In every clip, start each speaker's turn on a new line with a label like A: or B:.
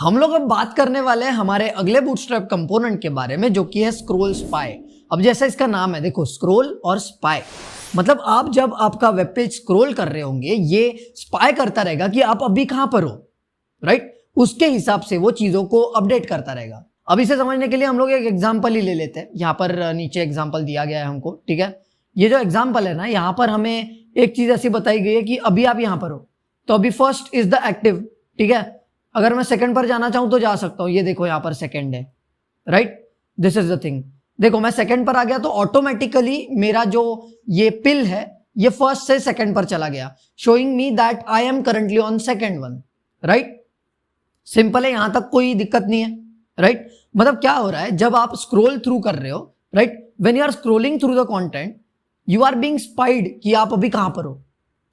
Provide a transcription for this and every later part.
A: हम लोग अब बात करने वाले हैं हमारे अगले बूटस्ट्रैप कंपोनेंट के बारे में, जो कि है स्क्रॉल स्पाई। अब जैसा इसका नाम है, देखो स्क्रॉल और स्पाई, मतलब आप जब आपका वेब पेज स्क्रॉल कर रहे होंगे, ये स्पाई करता रहेगा कि आप अभी कहां पर हो, राइट। उसके हिसाब से वो चीजों को अपडेट करता रहेगा। अब इसे समझने के लिए हम लोग एक एग्जांपल ही ले लेते हैं। यहाँ पर नीचे एग्जांपल दिया गया है हमको, ठीक है। ये जो एग्जांपल है ना, यहाँ पर हमें एक चीज ऐसी बताई गई है कि अभी आप यहाँ पर हो, तो अभी फर्स्ट इज द एक्टिव, ठीक है। अगर मैं सेकंड पर जाना चाहूं तो जा सकता हूं, ये देखो यहाँ पर सेकंड है, right. This is the thing. देखो मैं सेकंड पर आ गया तो ऑटोमेटिकली मेरा जो ये पिल है ये फर्स्ट से सेकंड पर चला गया, showing me that I am currently on second one, right. Simple है, यहां तक कोई दिक्कत नहीं है, राइट। मतलब क्या हो रहा है, जब आप स्क्रॉल थ्रू कर रहे हो, right, when you are scrolling through the content, you are being spied कि आप अभी कहां पर हो,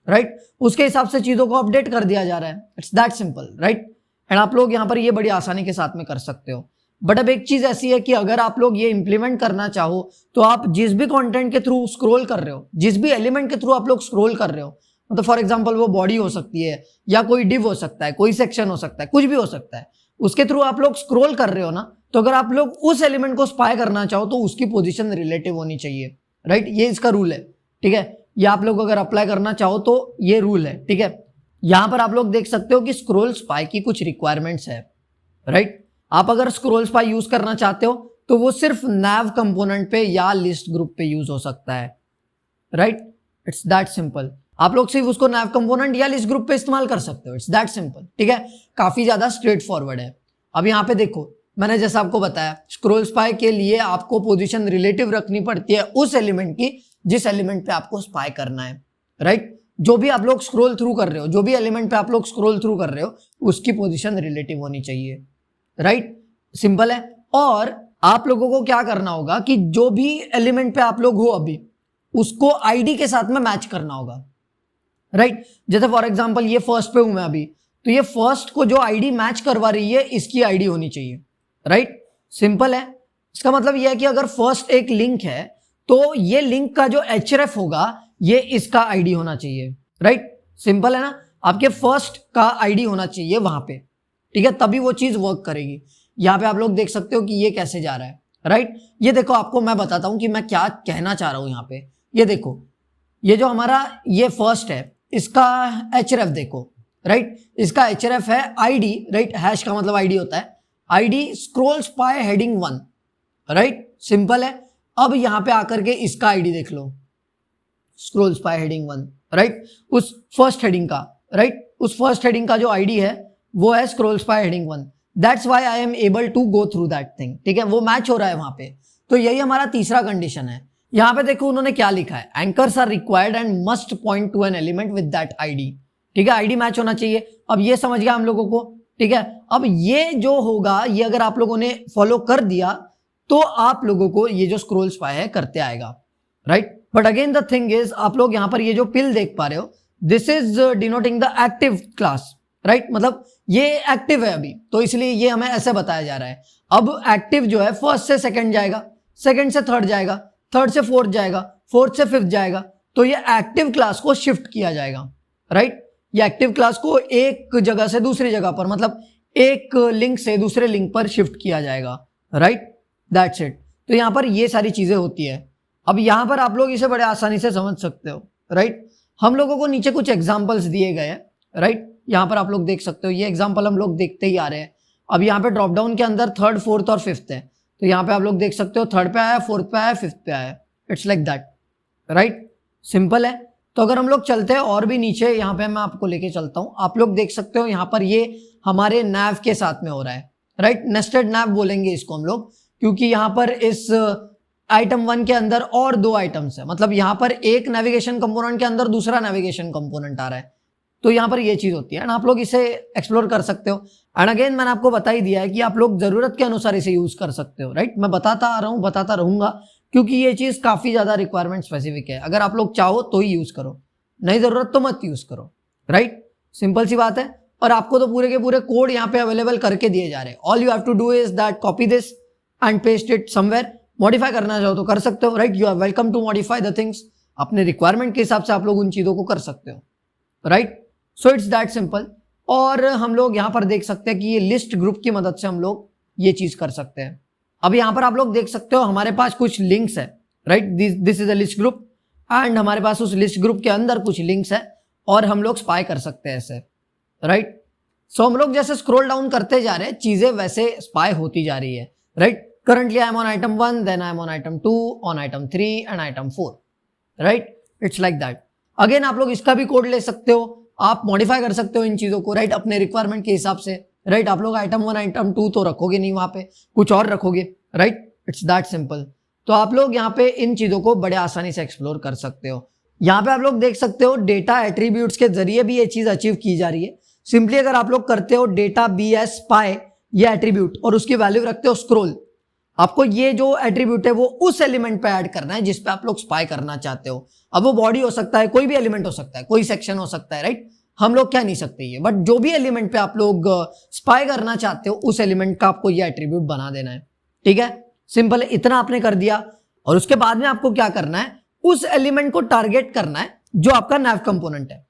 A: राइट। उसके हिसाब से चीजों को अपडेट कर दिया जा रहा है। It's that simple, right. And आप लोग यहाँ पर ये बड़ी आसानी के साथ में कर सकते हो। बट अब एक चीज ऐसी है कि अगर आप लोग ये इंप्लीमेंट करना चाहो तो आप जिस भी कंटेंट के थ्रू स्क्रॉल कर रहे हो, जिस भी एलिमेंट के थ्रू आप लोग स्क्रॉल कर रहे हो, मतलब फॉर एग्जांपल वो बॉडी हो सकती है या कोई डिव हो सकता है, कोई सेक्शन हो सकता है, कुछ भी हो सकता है, उसके थ्रू आप लोग स्क्रॉल कर रहे हो ना, तो अगर आप लोग उस एलिमेंट को स्पाई करना चाहो तो उसकी पोजीशन रिलेटिव होनी चाहिए, राइट। ये इसका रूल है, ठीक है। ये आप लोग अगर अप्लाई करना चाहो तो ये रूल है, ठीक है। यहां पर आप लोग देख सकते हो कि स्क्रॉल स्पाई की कुछ रिक्वायरमेंट्स है, राइट। आप अगर स्क्रॉल स्पाई यूज करना चाहते हो तो वो सिर्फ nav कंपोनेंट पे या लिस्ट ग्रुप पे यूज हो सकता है, राइट। It's that simple. आप लोग सिर्फ उसको nav कंपोनेंट या लिस्ट ग्रुप पे इस्तेमाल कर सकते हो। इट्स दैट सिंपल, ठीक है। काफी ज्यादा स्ट्रेट फॉरवर्ड है। अब यहाँ पे देखो, मैंने जैसा आपको बताया, स्क्रॉल स्पाई के लिए आपको पोजीशन रिलेटिव रखनी पड़ती है उस एलिमेंट की जिस एलिमेंट पे आपको स्पाई करना है, राइट। जो भी आप लोग स्क्रॉल थ्रू कर रहे हो, जो भी एलिमेंट पे आप लोग स्क्रॉल थ्रू कर रहे हो, उसकी पोजीशन रिलेटिव होनी चाहिए, राइट। सिंपल है। और आप लोगों को क्या करना होगा कि जो भी एलिमेंट पे आप लोग हो अभी, उसको आईडी के साथ में मैच करना होगा, राइट। जैसे फॉर एग्जांपल ये फर्स्ट पे हूं मैं अभी, तो ये फर्स्ट को जो आईडी मैच करवा रही है इसकी आईडी होनी चाहिए, राइट। सिंपल है। इसका मतलब यह है कि अगर फर्स्ट एक लिंक है तो ये लिंक का जो href होगा ये इसका आईडी होना चाहिए, राइट। सिंपल है ना। आपके फर्स्ट का आईडी होना चाहिए वहां पे, ठीक है, तभी वो चीज वर्क करेगी। यहां पे आप लोग देख सकते हो कि ये कैसे जा रहा है, राइट। ये देखो, आपको मैं बताता हूं कि मैं क्या कहना चाह रहा हूं यहाँ पे। ये देखो, ये जो हमारा ये फर्स्ट है, इसका href देखो, राइट। इसका href है आईडी, राइट। हैश का मतलब आईडी होता है, ID scroll spy heading 1, right. Simple है। अब यहां पे आकर के इसका आईडी देख लो, स्क्रॉल स्पाई हेडिंग 1, राइट। उस फर्स्ट हेडिंग का, राइट, उस फर्स्ट हेडिंग का जो आईडी है वो है scroll spy heading 1। That's why I am able to go through that thing, ठीक है। वो मैच हो रहा है वहां पे। तो यही हमारा तीसरा कंडीशन है। यहां पे देखो उन्होंने क्या लिखा है, anchors are required and must point to an element with that ID, ठीक है। आईडी मैच होना चाहिए। अब ये समझ गया हम लोगों को, ठीक है। अब ये जो होगा, ये अगर आप लोगों ने फॉलो कर दिया तो आप लोगों को ये जो स्क्रॉल स्पाई है करते आएगा, right. But again the thing is, आप लोग यहां पर ये जो पिल देख पा रहे हो, this is denoting the active class, right. मतलब ये एक्टिव है अभी, तो इसलिए ये हमें ऐसे बताया जा रहा है। अब एक्टिव जो है फर्स्ट से सेकंड जाएगा, सेकंड से थर्ड जाएगा, थर्ड से फोर्थ जाएगा, फोर्थ से फिफ्थ जाएगा, तो ये एक्टिव क्लास को शिफ्ट किया जाएगा, राइट। ये एक्टिव क्लास को एक जगह से दूसरी जगह पर, मतलब एक लिंक से दूसरे लिंक पर शिफ्ट किया जाएगा, राइट। That's it. तो यहां पर ये सारी चीजें होती है। अब यहां पर आप लोग इसे बड़े आसानी से समझ सकते हो, राइट। हम लोगों को नीचे कुछ एग्जांपल्स दिए गए हैं, राइट। यहां पर आप लोग देख सकते हो, ये एग्जांपल हम लोग देखते ही आ रहे हैं। अब यहाँ पे ड्रॉप डाउन के अंदर थर्ड, फोर्थ और फिफ्थ है, तो यहाँ पे आप लोग देख सकते हो थर्ड पे आया, फोर्थ पे आया, फिफ्थ पे आया। It's like that, right. Simple है। तो अगर हम लोग चलते हैं और भी नीचे, यहाँ पे मैं आपको लेके चलता हूँ, आप लोग देख सकते हो यहाँ पर ये हमारे nav के साथ में हो रहा है, राइट। नेस्टेड nav बोलेंगे इसको हम लोग, क्योंकि यहाँ पर इस आइटम 1 के अंदर और 2 आइटम्स है, मतलब यहाँ पर एक नेविगेशन कंपोनेंट के अंदर दूसरा नेविगेशन कंपोनेंट आ रहा है, तो यहाँ पर ये चीज होती है। एंड आप लोग इसे एक्सप्लोर कर सकते हो। एंड अगेन मैंने आपको बता ही दिया है कि आप लोग जरूरत के अनुसार इसे यूज कर सकते हो, राइट। मैं बताता आ रहा हूँ, बताता रहूंगा, क्योंकि ये चीज काफी ज्यादा रिक्वायरमेंट स्पेसिफिक है। अगर आप लोग चाहो तो ही यूज करो, नहीं जरूरत तो मत यूज करो, राइट। सिंपल सी बात है। और आपको तो पूरे के पूरे कोड यहाँ पे अवेलेबल करके दिए जा रहे हैं। All you have to do is that copy this and paste it somewhere. Modify करना चाहो तो कर सकते हो, right. You are welcome to modify the things. अपने रिक्वायरमेंट के हिसाब से आप लोग उन चीजों को कर सकते हो, right. So it's that simple. और हम लोग यहाँ पर देख सकते हैं कि ये लिस्ट ग्रुप की मदद से हम लोग ये चीज कर सकते हैं। अब यहाँ पर आप लोग देख सकते हो हमारे पास कुछ लिंक्स है, right, this is a list group and हमारे पास उस लिस्ट ग्रुप के अंदर कुछ लिंक्स है और हम लोग स्पाई कर सकते हैं ऐसे, राइट। सो हम लोग जैसे स्क्रॉल डाउन करते जा रहे हैं चीजें वैसे स्पाई होती जा रही है, right. Currently I am on item 1, then I am on item 2, on item 3 and item 4, right. It's like that. Again आप लोग इसका भी कोड ले सकते हो, आप मॉडिफाई कर सकते हो इन चीजों को, राइट, अपने रिक्वायरमेंट के हिसाब से, राइट। आप लोग आइटम 1 आइटम 2 तो रखोगे नहीं, वहां पे कुछ और रखोगे, राइट। It's that simple. तो आप लोग यहाँ पे इन चीजों को बड़े आसानी से एक्सप्लोर कर सकते हो। यहाँ पे आप लोग देख सकते हो डेटा एट्रीब्यूट्स के जरिए भी ये चीज अचीव की जा रही है। सिंपली अगर आप लोग करते हो डेटा BS स्पाई ये एट्रीब्यूट और उसकी वैल्यू रखते हो स्क्रोल, आपको ये जो एट्रीब्यूट है वो उस एलिमेंट पे ऐड करना है जिस पे आप लोग स्पाई करना चाहते हो। अब वो बॉडी हो सकता है, कोई भी एलिमेंट हो सकता है, कोई सेक्शन हो सकता है, राइट। हम लोग कह नहीं सकते ये, बट जो भी एलिमेंट पे आप लोग स्पाई करना चाहते हो उस एलिमेंट का आपको ये एट्रीब्यूट बना देना है, ठीक है। सिंपल है, इतना आपने कर दिया और उसके बाद में आपको क्या करना है, उस एलिमेंट को टारगेट करना है जो आपका नैव कंपोनेंट है,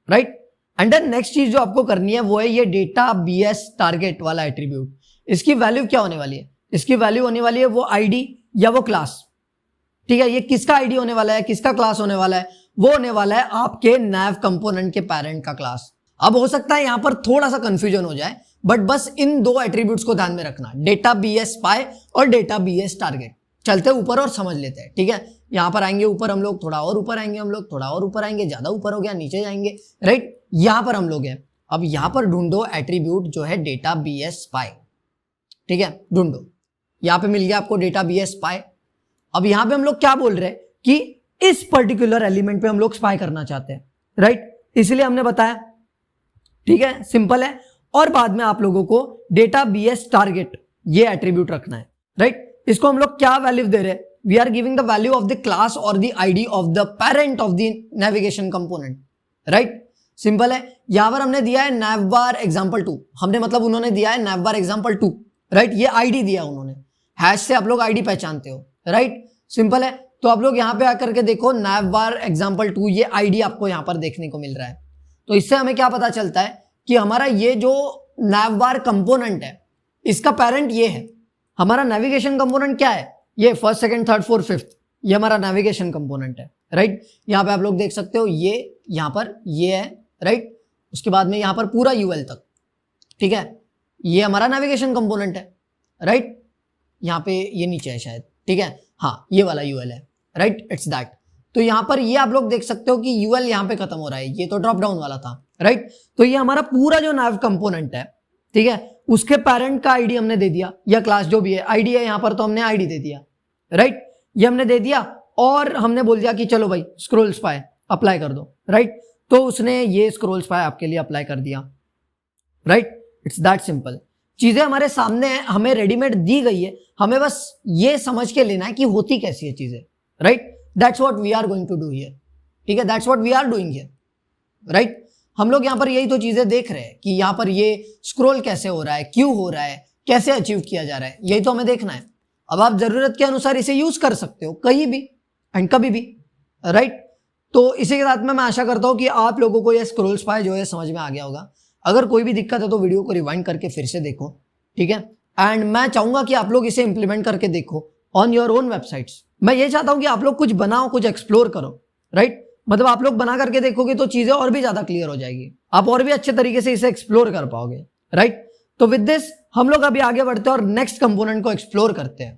A: राइट। एंड देन नेक्स्ट चीज जो आपको करनी है वो है ये डेटा BS टारगेट वाला एट्रीब्यूट। इसकी वैल्यू क्या होने वाली है, इसकी वैल्यू होने वाली है वो आईडी या वो क्लास, ठीक है। ये किसका आईडी होने वाला है, किसका क्लास होने वाला है, वो होने वाला है आपके नैव कंपोनेंट के पेरेंट का क्लास। अब हो सकता है यहां पर थोड़ा सा कंफ्यूजन हो जाए, बट बस इन दो एट्रीब्यूट्स को ध्यान में रखना, डेटा BS स्पाई और डेटा BS टारगेट। चलते ऊपर और समझ लेते हैं, ठीक है। यहां पर आएंगे ऊपर हम लोग, थोड़ा और ऊपर आएंगे हम लोग, थोड़ा और ऊपर आएंगे, ज्यादा ऊपर हो गया नीचे जाएंगे, राइट। यहां पर हम लोग हैं। अब यहां पर ढूंढो एट्रीब्यूट जो है डेटा BS स्पाई, ठीक है, ढूंढो। यहां पे मिल गया आपको डेटा BS स्पाई। अब यहां पे हम लोग क्या बोल रहे हैं कि इस पर्टिकुलर एलिमेंट पे हम लोग स्पाई करना चाहते हैं, राइट, इसलिए हमने बताया, ठीक है, सिंपल है। और बाद में आप लोगों को डेटा BS टारगेट ये एट्रीब्यूट रखना है, राइट। इसको हम लोग क्या वैल्यू दे रहे हैं, we are giving the value of the class और the ID of the parent of the navigation component, right. Simple है, यहां पर हमने दिया है navbar example2, हमने मतलब उन्होंने दिया है navbar example2, राइट। ये आईडी दिया उन्होंने, हैश से आप लोग आईडी पहचानते हो, राइट। सिंपल है, तो आप लोग यहां पे आकर के देखो navbar example2 ये आईडी आपको यहां पर देखने को मिल रहा है। तो इससे हमें क्या पता चलता है कि हमारा ये जो navbar कंपोनेंट है इसका पेरेंट ये है। हमारा नेविगेशन कंपोनेंट क्या है, ये 1st 2nd 3rd 4th 5th ये हमारा नेविगेशन कंपोनेंट है, राइट। यहां पे आप लोग देख सकते हो ये यहां पर ये है, राइट। उसके बाद में यहां पर पूरा UL तक, ठीक है, ये हमारा नेविगेशन कंपोनेंट है, राइट। यहां पे ये नीचे है शायद, ठीक है, हाँ ये वाला UL है, राइट। It's that. तो यहां पर ये आप लोग देख सकते हो कि UL यहां पे खत्म हो रहा है, ये तो ड्रॉप डाउन वाला था, राइट। तो ये हमारा पूरा जो नैव कंपोनेंट है, ठीक है, उसके पेरेंट का आईडी हमने दे दिया या क्लास जो भी है, आईडी है यहां पर तो हमने आईडी दे दिया, राइट। ये हमने दे दिया और हमने बोल दिया कि चलो भाई स्क्रॉल स्पाई अप्लाई कर दो, राइट। तो उसने ये स्क्रॉल स्पाई आपके लिए अप्लाई कर दिया, राइट। It's that simple. चीजें हमारे सामने है, हमें रेडीमेड दी गई है, हमें बस ये समझ के लेना है कि होती कैसी है चीजें, right. That's what we are going to do here, ठीक है, that's what we are doing here, right. हम लोग यहाँ पर यही तो चीजें देख रहे हैं कि यहाँ पर ये स्क्रॉल कैसे हो रहा है, क्यों हो रहा है, कैसे अचीव किया जा रहा है, यही तो हमें देखना है। अब आप जरूरत के अनुसार इसे यूज कर सकते हो कहीं भी एंड कभी भी, राइट। तो इसी के साथ में मैं आशा करता हूं कि आप लोगों को ये स्क्रॉल स्पाई जो है समझ में आ गया होगा। अगर कोई भी दिक्कत है तो वीडियो को रिवाइंड करके फिर से देखो, ठीक है। एंड मैं चाहूंगा कि आप लोग इसे इंप्लीमेंट करके देखो ऑन योर ओन वेबसाइट्स। मैं ये चाहता हूं कि आप लोग कुछ बनाओ, कुछ एक्सप्लोर करो, राइट। मतलब आप लोग बना करके देखोगे तो चीजें और भी ज्यादा क्लियर हो जाएगी, आप और भी अच्छे तरीके से इसे एक्सप्लोर कर पाओगे, राइट। तो विद दिस हम लोग अभी आगे बढ़ते हैं और नेक्स्ट कंपोनेंट को एक्सप्लोर करते हैं।